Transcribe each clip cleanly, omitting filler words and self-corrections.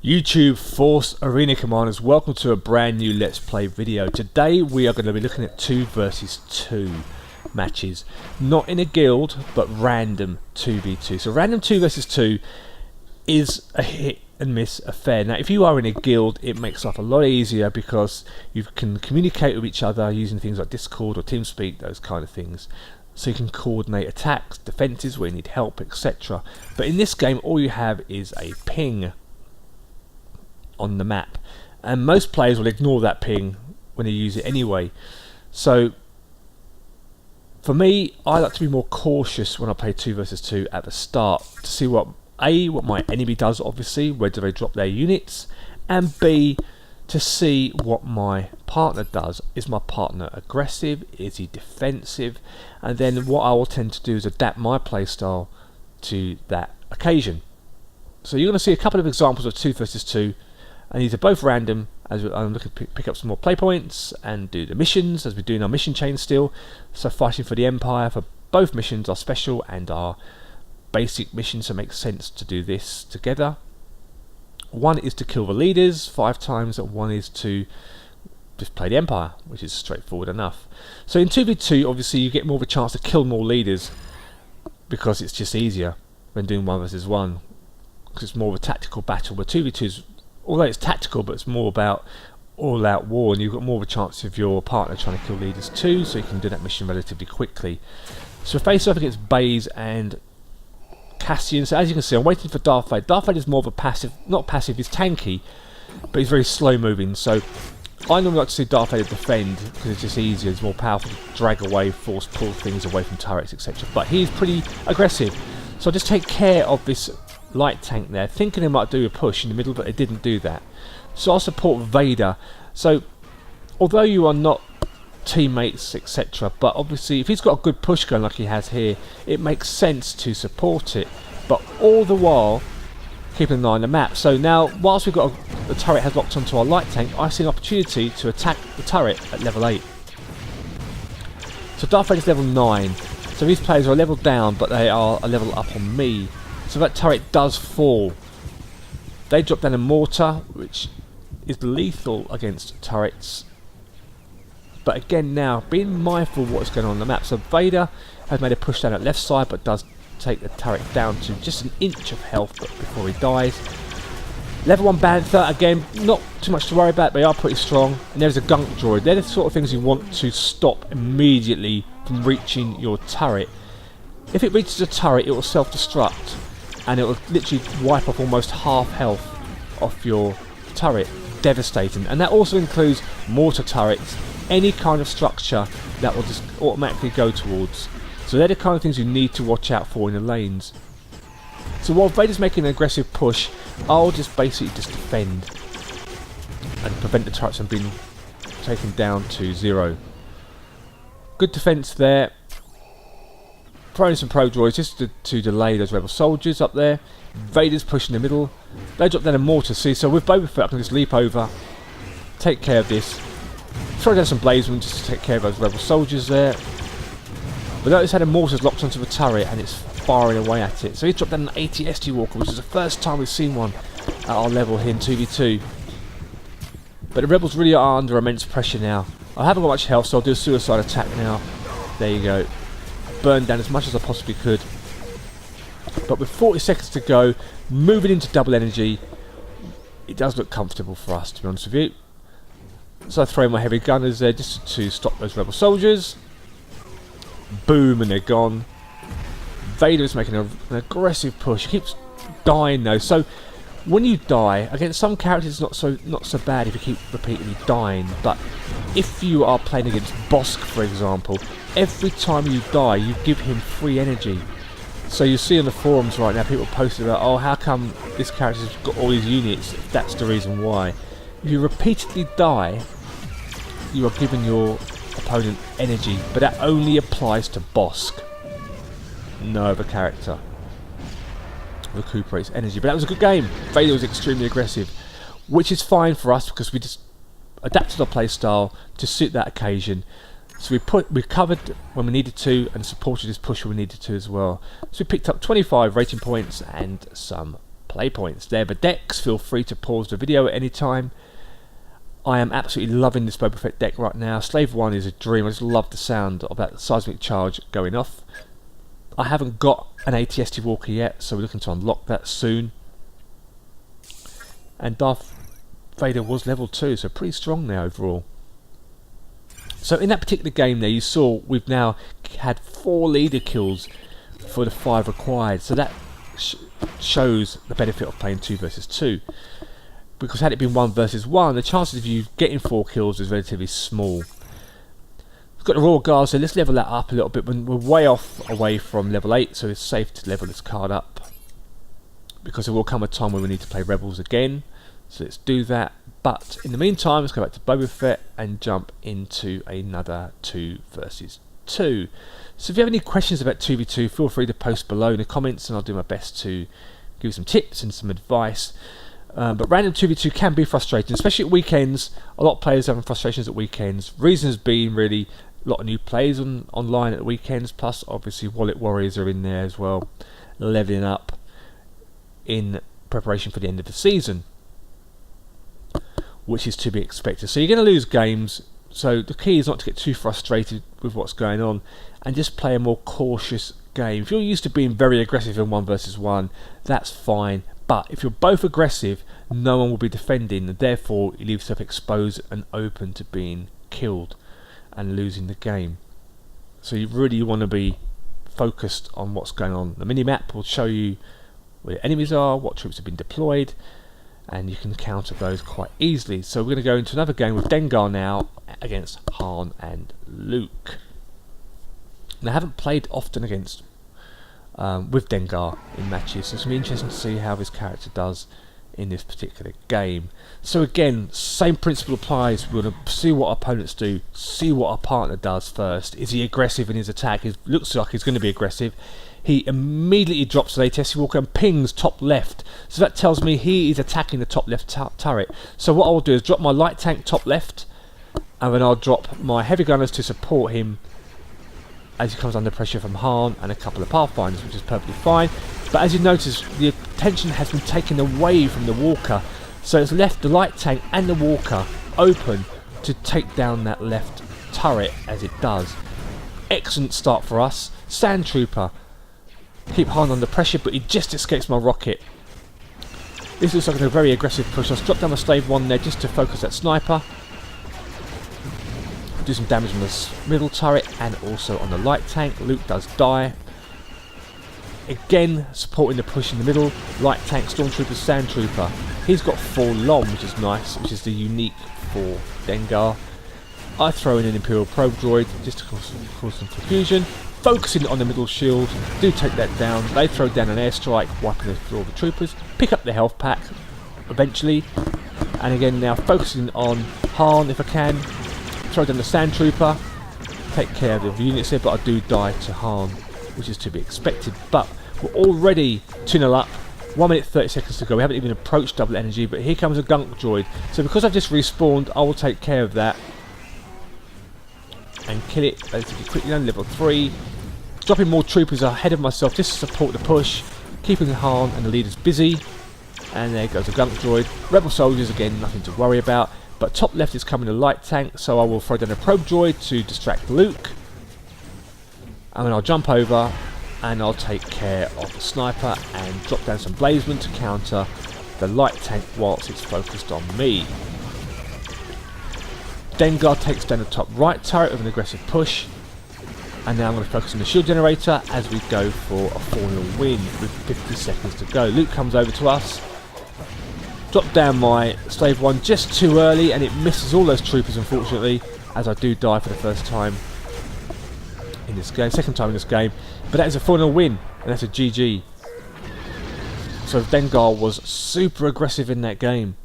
YouTube Force Arena Commanders, welcome to a brand new Let's Play video. Today we are going to be looking at 2 versus 2 matches. Not in a guild, but random 2v2. So random 2 versus 2 is a hit and miss affair. Now if you are in a guild, it makes life a lot easier because you can communicate with each other using things like Discord or TeamSpeak, those kind of things. So you can coordinate attacks, defences where you need help, etc. But in this game all you have is a ping on the map, and most players will ignore that ping when they use it anyway. So for me, I like to be more cautious when I play 2 versus 2 at the start to see what my enemy does, obviously, where do they drop their units, and B, to see what my partner does. Is my partner aggressive? Is he defensive? And then what I will tend to do is adapt my playstyle to that occasion. So you're going to see a couple of examples of 2 versus 2. And these are both random, as I'm looking to pick up some more play points and do the missions, as we're doing our mission chain still. So fighting for the Empire for both missions are special and are basic missions, so it makes sense to do this together. One is to kill the leaders 5 times, and one is to just play the Empire, which is straightforward enough. So in 2v2, obviously you get more of a chance to kill more leaders because it's just easier than doing 1 versus 1, because it's more of a tactical battle. But 2v2 is, although it's tactical, but it's more about all-out war, and you've got more of a chance of your partner trying to kill leaders too, so you can do that mission relatively quickly. So face off against Baze and Cassian. So as you can see, I'm waiting for Darth Vader. Darth Vader is more of a passive, not passive, he's tanky, but he's very slow moving. So I normally like to see Darth Vader defend because it's just easier, it's more powerful to drag away, force pull things away from turrets, etc. But he's pretty aggressive, so I just take care of this light tank there, thinking it might do a push in the middle, but it didn't do that. So I'll support Vader. So although you are not teammates, etc., but obviously if he's got a good push going like he has here, it makes sense to support it, but all the while keeping an eye on the map. So now whilst we've got the turret has locked onto our light tank, I see an opportunity to attack the turret at level 8. So Darth Vader's level 9, so these players are a level down, but they are a level up on me. So that turret does fall. They drop down a mortar, which is lethal against turrets. But again now, being mindful of what's going on the map. So Vader has made a push down at left side, but does take the turret down to just an inch of health before he dies. Level 1 Bantha, again, not too much to worry about, they are pretty strong. And there's a gunk droid. They're the sort of things you want to stop immediately from reaching your turret. If it reaches a turret, it will self-destruct, and it will literally wipe off almost half health off your turret. Devastating. And that also includes mortar turrets, any kind of structure that will just automatically go towards. So they're the kind of things you need to watch out for in the lanes. So while Vader's making an aggressive push, I'll just basically just defend and prevent the turrets from being taken down to 0. Good defense there. Throwing some pro droids just to delay those rebel soldiers up there. Vader's pushing the middle. They drop down a mortar. See, so with Boba Fett I can just leap over, take care of this, throw down some blazewing just to take care of those rebel soldiers there. But notice how the mortar's locked onto the turret and it's firing away at it. So he's dropped down an AT-ST Walker, which is the first time we've seen one at our level here in 2v2. But the rebels really are under immense pressure now. I haven't got much health, so I'll do a suicide attack now. There you go. Burn down as much as I possibly could. But with 40 seconds to go, moving into double energy, it does look comfortable for us, to be honest with you. So I throw my heavy gunners there just to stop those rebel soldiers. Boom, and they're gone. Vader is making an aggressive push. He keeps dying though. So when you die against some characters, it's not so bad if you keep repeatedly dying. But if you are playing against Bossk, for example, every time you die, you give him free energy. So you see on the forums right now, people posting about, oh, how come this character's got all these units? That's the reason why. If you repeatedly die, you are giving your opponent energy, but that only applies to Bossk. No other character recuperates energy. But that was a good game. Vader was extremely aggressive, which is fine for us because we just adapted our playstyle to suit that occasion. So we covered when we needed to and supported his push when we needed to as well. So we picked up 25 rating points and some play points. There are the decks. Feel free to pause the video at any time. I am absolutely loving this Boba Fett deck right now. Slave 1 is a dream. I just love the sound of that seismic charge going off. I haven't got an AT-ST Walker yet, so we're looking to unlock that soon. And Darth Vader was level 2, so pretty strong now overall. So in that particular game there, you saw we've now had 4 leader kills for the 5 required. So that shows the benefit of playing 2 versus 2. Because had it been 1 versus 1, the chances of you getting 4 kills is relatively small. We've got the Royal Guard, so let's level that up a little bit. We're way off away from level 8, so it's safe to level this card up. Because there will come a time when we need to play Rebels again. So let's do that. But in the meantime, let's go back to Boba Fett and jump into another 2 versus 2. So if you have any questions about 2v2, feel free to post below in the comments and I'll do my best to give you some tips and some advice. But random 2v2 can be frustrating, especially at weekends. A lot of players are having frustrations at weekends. Reasons being really a lot of new players online at the weekends, plus obviously Wallet Warriors are in there as well, leveling up in preparation for the end of the season, which is to be expected. So you're going to lose games, so the key is not to get too frustrated with what's going on and just play a more cautious game. If you're used to being very aggressive in 1 versus 1, that's fine. But if you're both aggressive, no one will be defending, and therefore you leave yourself exposed and open to being killed and losing the game. So you really want to be focused on what's going on. The mini-map will show you where your enemies are, what troops have been deployed, and you can counter those quite easily. So we're going to go into another game with Dengar now against Han and Luke. Now I haven't played often against with Dengar in matches, so it's going to be interesting to see how this character does in this particular game. So again, same principle applies. We're going to see what our opponents do, see what our partner does first. Is he aggressive in his attack? It looks like he's going to be aggressive. He immediately drops the AT-ST Walker and pings top left, so that tells me he is attacking the top left turret. So what I'll do is drop my light tank top left, and then I'll drop my heavy gunners to support him as he comes under pressure from Han and a couple of Pathfinders, which is perfectly fine. But as you notice, the attention has been taken away from the Walker, so it's left the light tank and the Walker open to take down that left turret as it does. Excellent start for us. Sand Trooper, keep Han under pressure, but he just escapes my rocket. This looks like a very aggressive push. I'll drop down my Slave 1 there just to focus that sniper. Do some damage on the middle turret and also on the light tank. Luke does die. Again, supporting the push in the middle. Light tank, Stormtrooper, Sand Trooper. He's got 4 LOM, which is nice, which is the unique for Dengar. I throw in an Imperial Probe Droid just to cause some confusion. Focusing on the middle shield, do take that down. They throw down an airstrike, wiping all the troopers. Pick up the health pack eventually. And again, now focusing on Han if I can. Throw down the Sand Trooper, take care of the units here, but I do die to Han, which is to be expected. But we're already 2-0 up, 1 minute 30 seconds to go. We haven't even approached double energy, but here comes a Gunk Droid. So because I've just respawned, I will take care of that and kill it relatively quickly. On level 3, dropping more troopers ahead of myself just to support the push, keeping Han and the leaders busy. And there goes a Gunk Droid. Rebel soldiers again, nothing to worry about. But top left is coming a light tank, so I will throw down a Probe Droid to distract Luke. And then I'll jump over and I'll take care of the sniper and drop down some Blazemen to counter the light tank whilst it's focused on me. Dengar takes down the top right turret with an aggressive push. And now I'm going to focus on the shield generator as we go for a 4-0 win with 50 seconds to go. Luke comes over to us. Drop down my Slave 1 just too early and it misses all those troopers unfortunately, as I do die for the first time in this game, second time in this game. But that is a 4-0 win and that's a GG. So Dengar was super aggressive in that game.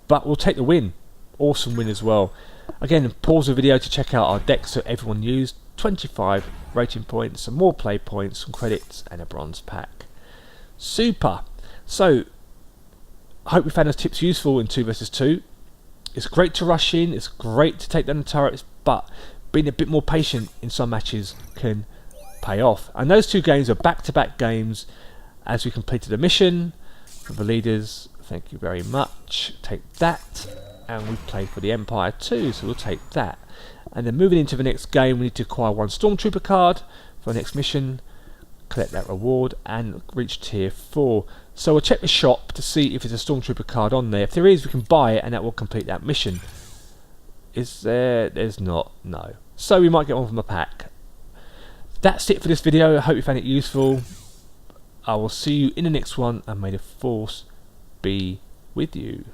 But we'll take the win. Awesome win as well. Again, pause the video to check out our decks that everyone used. 25 rating points, some more play points, some credits and a bronze pack. Super. So I hope you found those tips useful in 2 versus 2. It's great to rush in, it's great to take down the turrets, but being a bit more patient in some matches can pay off. And those 2 games are back-to-back games, as we completed a mission for the leaders. Thank you very much. Take that. And we've played for the Empire too, so we'll take that. And then moving into the next game, we need to acquire 1 Stormtrooper card for the next mission, collect that reward, and reach tier 4. So we'll check the shop to see if there's a Stormtrooper card on there. If there is, we can buy it, and that will complete that mission. Is there? There's not. No. So we might get one from the pack. That's it for this video. I hope you found it useful. I will see you in the next one, and may the Force be with you.